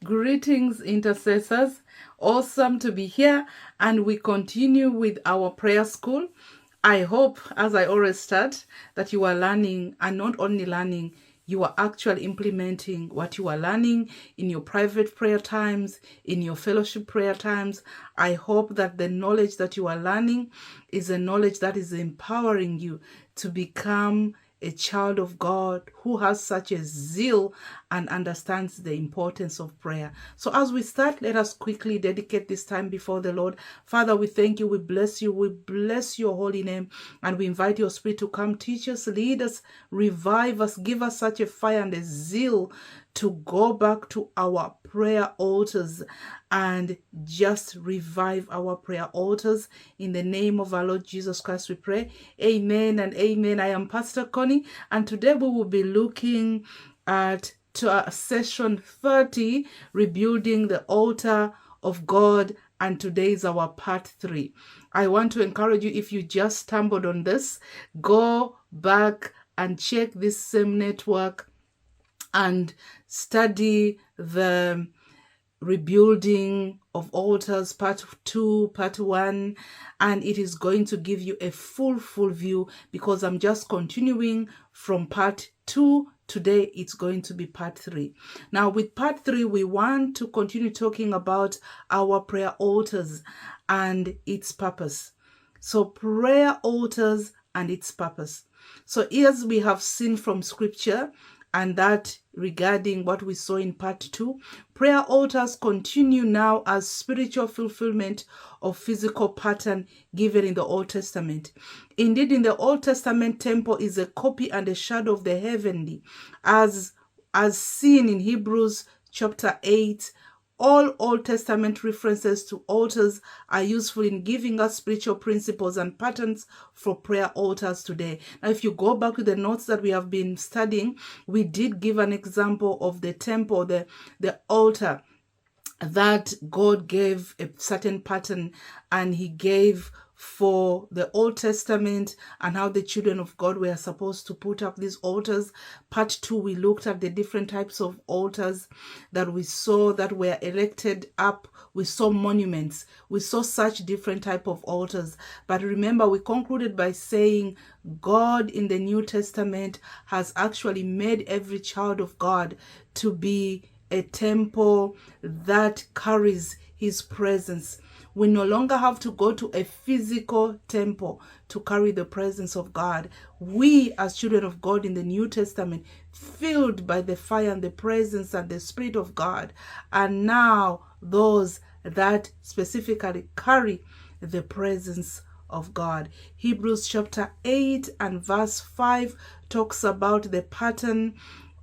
Greetings, intercessors. Awesome to be here, and we continue with our prayer school. I hope, as I always start, that you are learning, and not only learning, you are actually implementing what you are learning in your private prayer times, in your fellowship prayer times. I hope that the knowledge that you are learning is a knowledge that is empowering you to become a child of God who has such a zeal and understands the importance of prayer. So as we start, let us quickly dedicate this time before the Lord. Father, we thank you, we bless your holy name, and we invite your Spirit to come teach us, lead us, revive us, give us such a fire and a zeal to go back to our prayer altars and just revive our prayer altars. In the name of our Lord Jesus Christ we pray. Amen and amen. I am Pastor Connie, and today we will be looking at session 30, Rebuilding the Altar of God, and today is our part 3. I want to encourage you, if you just stumbled on this, go back and check this same network and study the Rebuilding of Altars part 2, part 1, and it is going to give you a full view, because I'm just continuing from part 2. Today it's going to be part 3. Now with part 3, we want to continue talking about our prayer altars and its purpose. So prayer altars and its purpose. So as we have seen from scripture, and that regarding what we saw in part 2, prayer altars continue now as spiritual fulfillment of physical pattern given in the Old Testament. Indeed, in the Old Testament, temple is a copy and a shadow of the heavenly, as seen in Hebrews chapter 8. All Old Testament references to altars are useful in giving us spiritual principles and patterns for prayer altars today. Now, if you go back to the notes that we have been studying, we did give an example of the temple, the altar, that God gave a certain pattern, and he gave for the Old Testament and how the children of God were supposed to put up these altars. Part 2, we looked at the different types of altars that we saw that were erected up. We saw monuments. We saw such different type of altars. But remember, we concluded by saying God in the New Testament has actually made every child of God to be a temple that carries his presence. We no longer have to go to a physical temple to carry the presence of God. We, as children of God in the New Testament, filled by the fire and the presence and the Spirit of God, are now those that specifically carry the presence of God. Hebrews chapter 8 and verse 5 talks about the pattern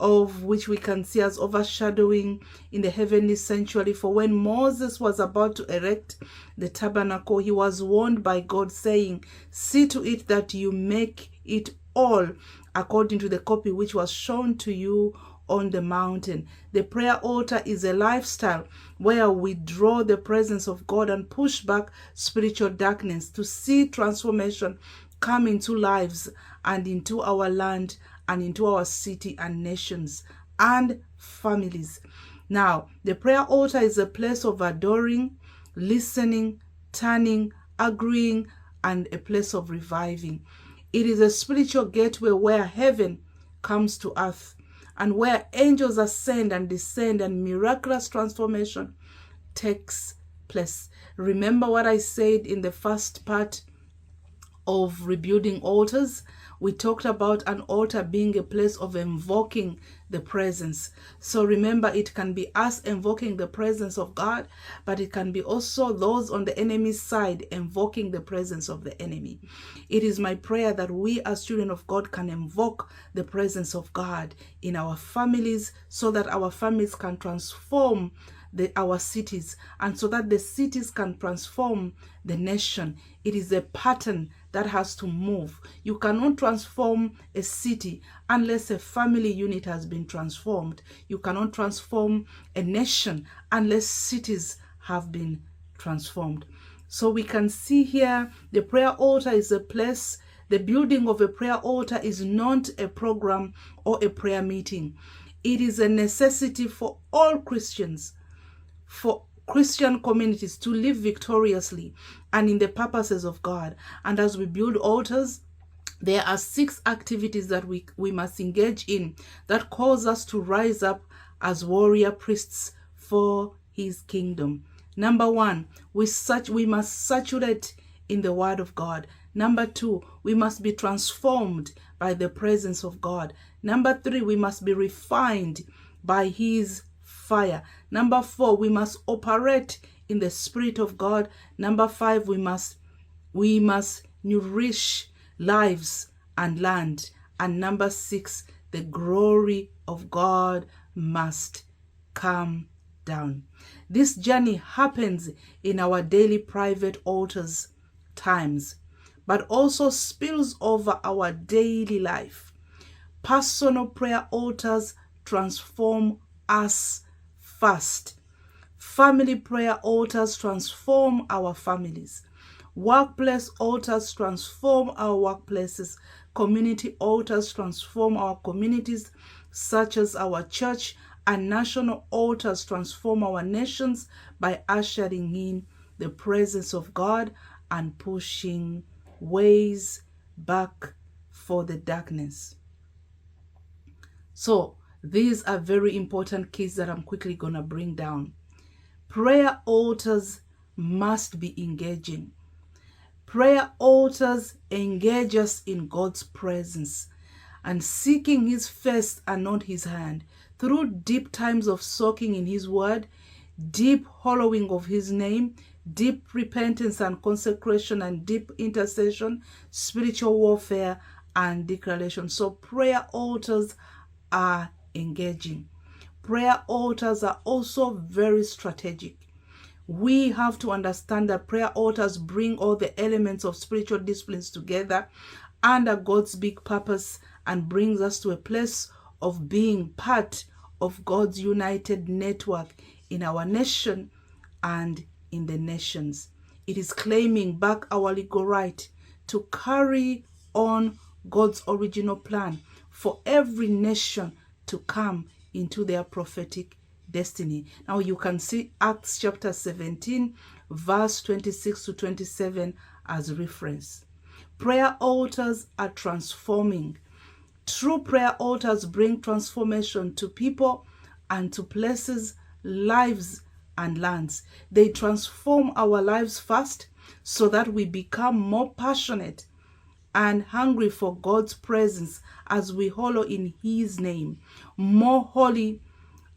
of which we can see as overshadowing in the heavenly sanctuary. For when Moses was about to erect the tabernacle, he was warned by God, saying, "See to it that you make it all according to the copy which was shown to you on the mountain." The prayer altar is a lifestyle where we draw the presence of God and push back spiritual darkness to see transformation come into lives and into our land and into our city and nations and families. Now, the prayer altar is a place of adoring, listening, turning, agreeing, and a place of reviving. It is a spiritual gateway where heaven comes to earth, and where angels ascend and descend, and miraculous transformation takes place. Remember what I said in the first part of Rebuilding Altars? We talked about an altar being a place of invoking the presence. So remember, it can be us invoking the presence of God, but it can be also those on the enemy's side invoking the presence of the enemy. It is my prayer that we as children of God can invoke the presence of God in our families, so that our families can transform our cities, and so that the cities can transform the nation. It is a pattern that has to move. You cannot transform a city unless a family unit has been transformed. You cannot transform a nation unless cities have been transformed. So we can see here the prayer altar is a place. The building of a prayer altar is not a program or a prayer meeting. It is a necessity for all Christians for Christian communities to live victoriously and in the purposes of God. And as we build altars, there are 6 activities that we must engage in that cause us to rise up as warrior priests for his kingdom. Number 1, we must saturate in the word of God. Number 2, we must be transformed by the presence of God. Number 3, we must be refined by his fire. Number 4, we must operate in the Spirit of God. Number 5, we must nourish lives and land. And number 6, the glory of God must come down. This journey happens in our daily private altars times, but also spills over our daily life. Personal prayer altars transform us first. Family prayer altars transform our families. Workplace altars transform our workplaces. Community altars transform our communities, such as our church, and national altars transform our nations by ushering in the presence of God and pushing ways back for the darkness. So these are very important keys that I'm quickly going to bring down. Prayer altars must be engaging. Prayer altars engage us in God's presence and seeking his face and not his hand through deep times of soaking in his word, deep hallowing of his name, deep repentance and consecration, and deep intercession, spiritual warfare and declaration. So prayer altars are engaging. Prayer altars are also very strategic. We have to understand that prayer altars bring all the elements of spiritual disciplines together under God's big purpose and brings us to a place of being part of God's united network in our nation and in the nations. It is claiming back our legal right to carry on God's original plan for every nation to come into their prophetic destiny. Now you can see Acts chapter 17, verse 26 to 27 as reference. Prayer altars are transforming. True prayer altars bring transformation to people and to places, lives, and lands. They transform our lives first so that we become more passionate and hungry for God's presence as we hallow in his name, more holy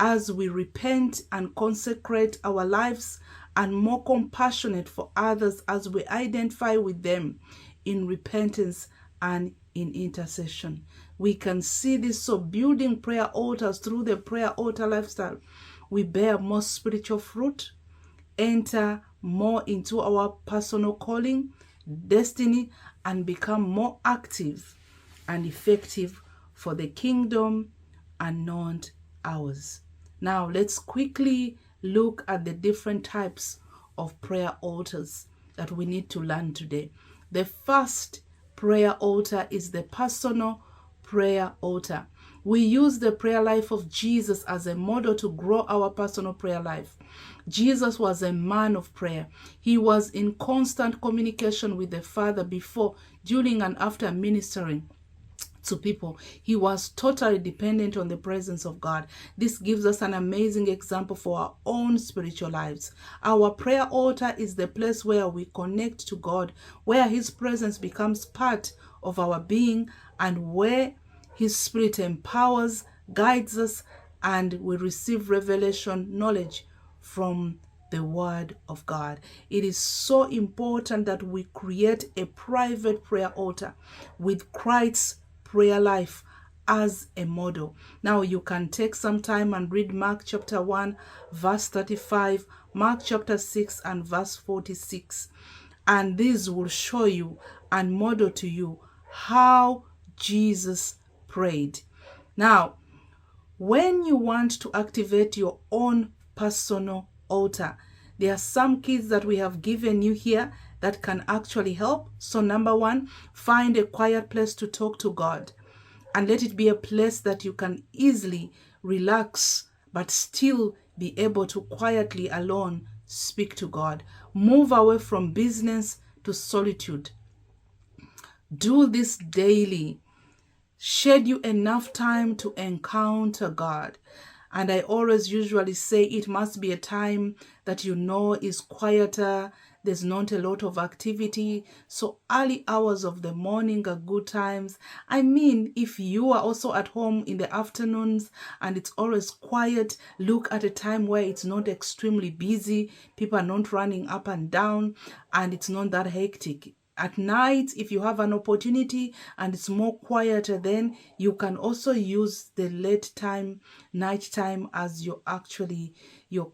as we repent and consecrate our lives, and more compassionate for others as we identify with them in repentance and in intercession. We can see this. So building prayer altars through the prayer altar lifestyle, we bear more spiritual fruit, enter more into our personal calling, destiny, and become more active and effective for the kingdom and not ours. Now let's quickly look at the different types of prayer altars that we need to learn today. The first prayer altar is the personal prayer altar. We use the prayer life of Jesus as a model to grow our personal prayer life. Jesus was a man of prayer. He was in constant communication with the Father before, during, and after ministering to people. He was totally dependent on the presence of God. This gives us an amazing example for our own spiritual lives. Our prayer altar is the place where we connect to God, where his presence becomes part of our being, and where his spirit empowers, guides us, and we receive revelation knowledge from the word of God. It is so important that we create a private prayer altar with Christ's prayer life as a model. Now you can take some time and read Mark chapter 1 verse 35, Mark chapter 6 and verse 46, and these will show you and model to you how Jesus prayed. Now when you want to activate your own personal altar, there are some keys that we have given you here that can actually help. So number 1, find a quiet place to talk to God, and let it be a place that you can easily relax but still be able to quietly alone speak to God. Move away from business to solitude. Do this daily. Schedule enough time to encounter God. And I always usually say it must be a time that you know is quieter. There's not a lot of activity. So early hours of the morning are good times. I mean, if you are also at home in the afternoons and it's always quiet, look at a time where it's not extremely busy. People are not running up and down and it's not that hectic. At night, if you have an opportunity and it's more quieter, then you can also use the late time, night time as your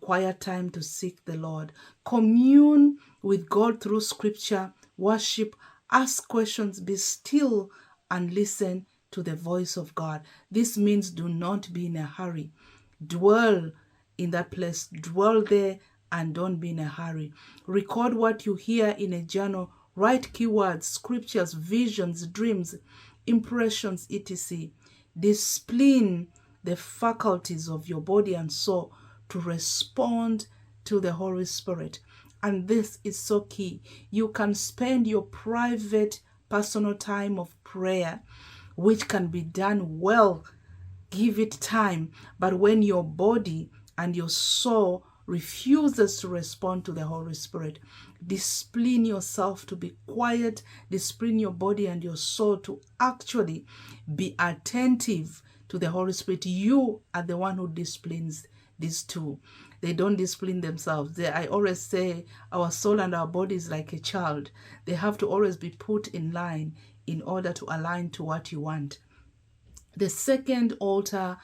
quiet time to seek the Lord. Commune with God through scripture, worship, ask questions, be still and listen to the voice of God. This means do not be in a hurry. Dwell in that place, dwell there, and don't be in a hurry. Record what you hear in a journal. Write keywords, scriptures, visions, dreams, impressions, etc. Discipline the faculties of your body and soul to respond to the Holy Spirit. And this is so key. You can spend your private, personal time of prayer, which can be done well. Give it time. But when your body and your soul refuses to respond to the Holy Spirit, discipline yourself to be quiet, discipline your body and your soul to actually be attentive to the Holy Spirit. You are the one who disciplines these two. They don't discipline themselves. I always say our soul and our body is like a child. They have to always be put in line in order to align to what you want. The second altar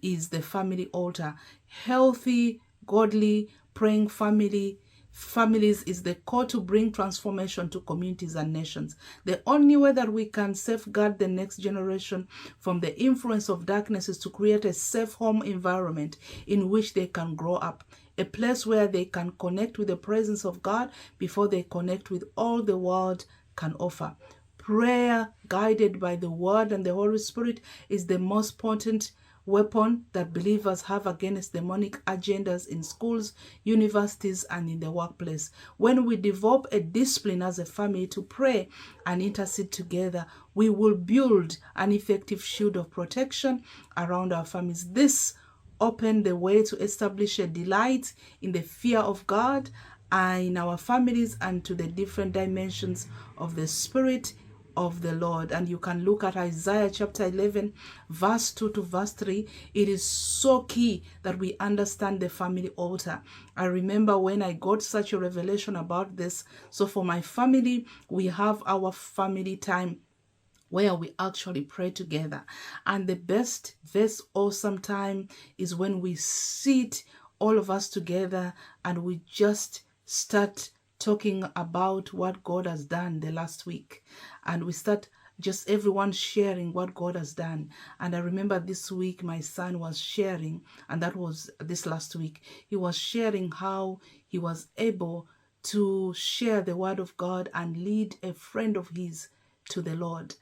is the family altar. Healthy, godly, praying families is the call to bring transformation to communities and nations. The only way that we can safeguard the next generation from the influence of darkness is to create a safe home environment in which they can grow up. A place where they can connect with the presence of God before they connect with all the world can offer. Prayer guided by the Word and the Holy Spirit is the most potent weapon that believers have against demonic agendas in schools, universities, and in the workplace. When we develop a discipline as a family to pray and intercede together, we will build an effective shield of protection around our families. This opened the way to establish a delight in the fear of God in our families and to the different dimensions of the Spirit of the Lord. And you can look at Isaiah chapter 11 verse 2 to verse 3. It is so key that we understand the family altar. I remember when I got such a revelation about this. So for my family, we have our family time where we actually pray together. And the best, awesome time is when we sit all of us together and we just start talking about what God has done the last week. And we start just everyone sharing what God has done. And I remember this week my son was sharing, and that was this last week, he was sharing how he was able to share the word of God and lead a friend of his to the Lord.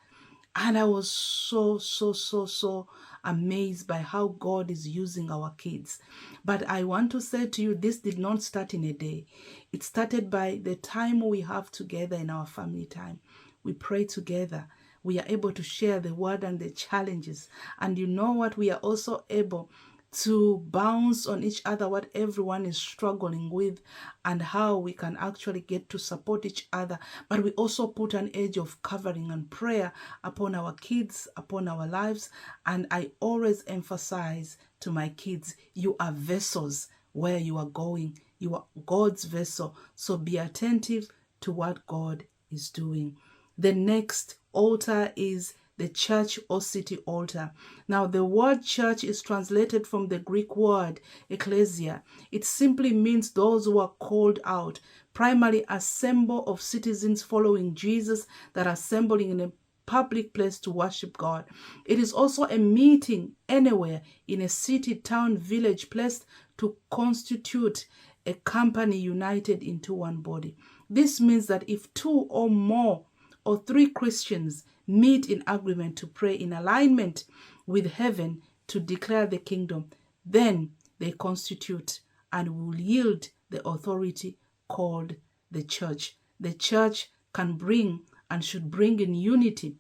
And I was so amazed by how God is using our kids. But I want to say to you, this did not start in a day. It started by the time we have together in our family time. We pray together. We are able to share the word and the challenges. And you know what? We are also able to bounce on each other what everyone is struggling with and how we can actually get to support each other. But we also put an edge of covering and prayer upon our kids, upon our lives. And I always emphasize to my kids, you are vessels where you are going. You are God's vessel. So be attentive to what God is doing. The next altar is the church or city altar. Now, the word church is translated from the Greek word ecclesia. It simply means those who are called out, primarily a symbol of citizens following Jesus that are assembling in a public place to worship God. It is also a meeting anywhere in a city, town, village, place to constitute a company united into one body. This means that if two or more or three Christians meet in agreement to pray in alignment with heaven to declare the kingdom, then they constitute and will yield the authority called the church. The church can bring and should bring in unity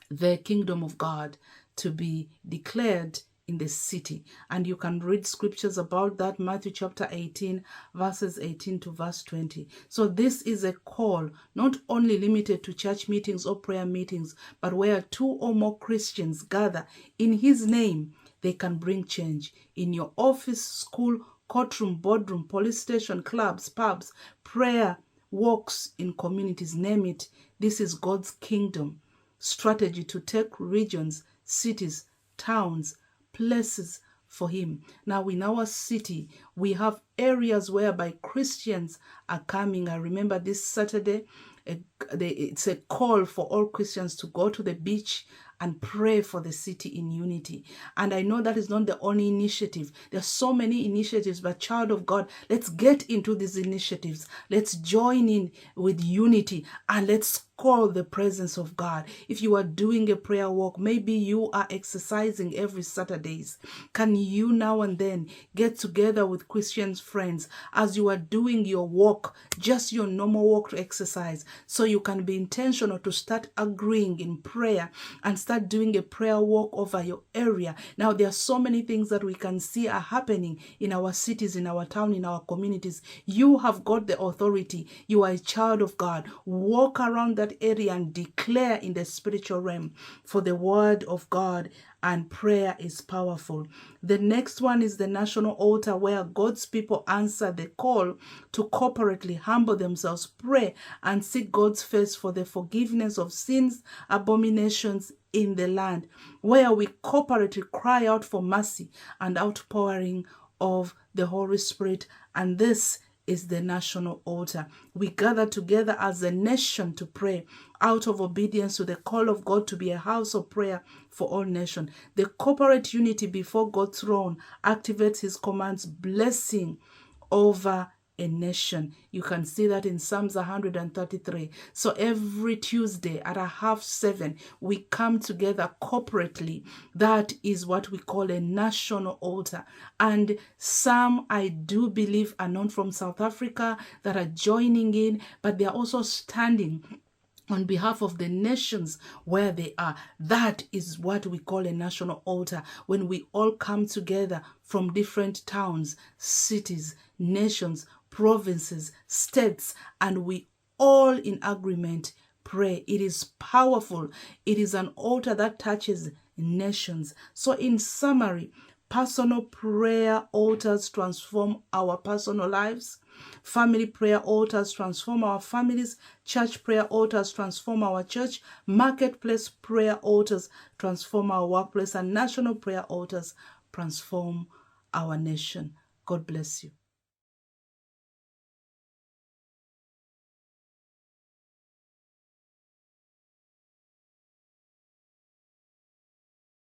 the kingdom of God to be declared in the city. And you can read scriptures about that, Matthew chapter 18, verses 18 to verse 20. So this is a call not only limited to church meetings or prayer meetings, but where two or more Christians gather in his name, they can bring change in your office, school, courtroom, boardroom, police station, clubs, pubs, prayer walks in communities, name it. This is God's kingdom strategy to take regions, cities, towns, places for him. Now in our city, we have areas whereby Christians are coming. I remember this Saturday, it's a call for all Christians to go to the beach and pray for the city in unity. And I know that is not the only initiative. There are so many initiatives, but child of God, let's get into these initiatives. Let's join in with unity and let's call the presence of God. If you are doing a prayer walk, maybe you are exercising every Saturdays. Can you now and then get together with Christian friends as you are doing your walk, just your normal walk to exercise, so you can be intentional to start agreeing in prayer and start doing a prayer walk over your area. Now, there are so many things that we can see are happening in our cities, in our town, in our communities. You have got the authority. You are a child of God. Walk around that area and declare in the spiritual realm, for the word of God and prayer is powerful. The next one is the national altar, where God's people answer the call to corporately humble themselves, pray, and seek God's face for the forgiveness of sins, abominations in the land, where we corporately cry out for mercy and outpouring of the Holy Spirit. And this is the national altar. We gather together as a nation to pray out of obedience to the call of God to be a house of prayer for all nations. The corporate unity before God's throne activates his commands, blessing over a nation. You can see that in Psalms 133. So every Tuesday at 7:30, we come together corporately. That is what we call a national altar. And some, I do believe, are not from South Africa that are joining in, but they are also standing on behalf of the nations where they are. That is what we call a national altar, when we all come together from different towns, cities, nations, provinces, states, and we all in agreement pray. It is powerful. It is an altar that touches nations. So in summary, personal prayer altars transform our personal lives. Family prayer altars transform our families. Church prayer altars transform our church. Marketplace prayer altars transform our workplace. And national prayer altars transform our nation. God bless you.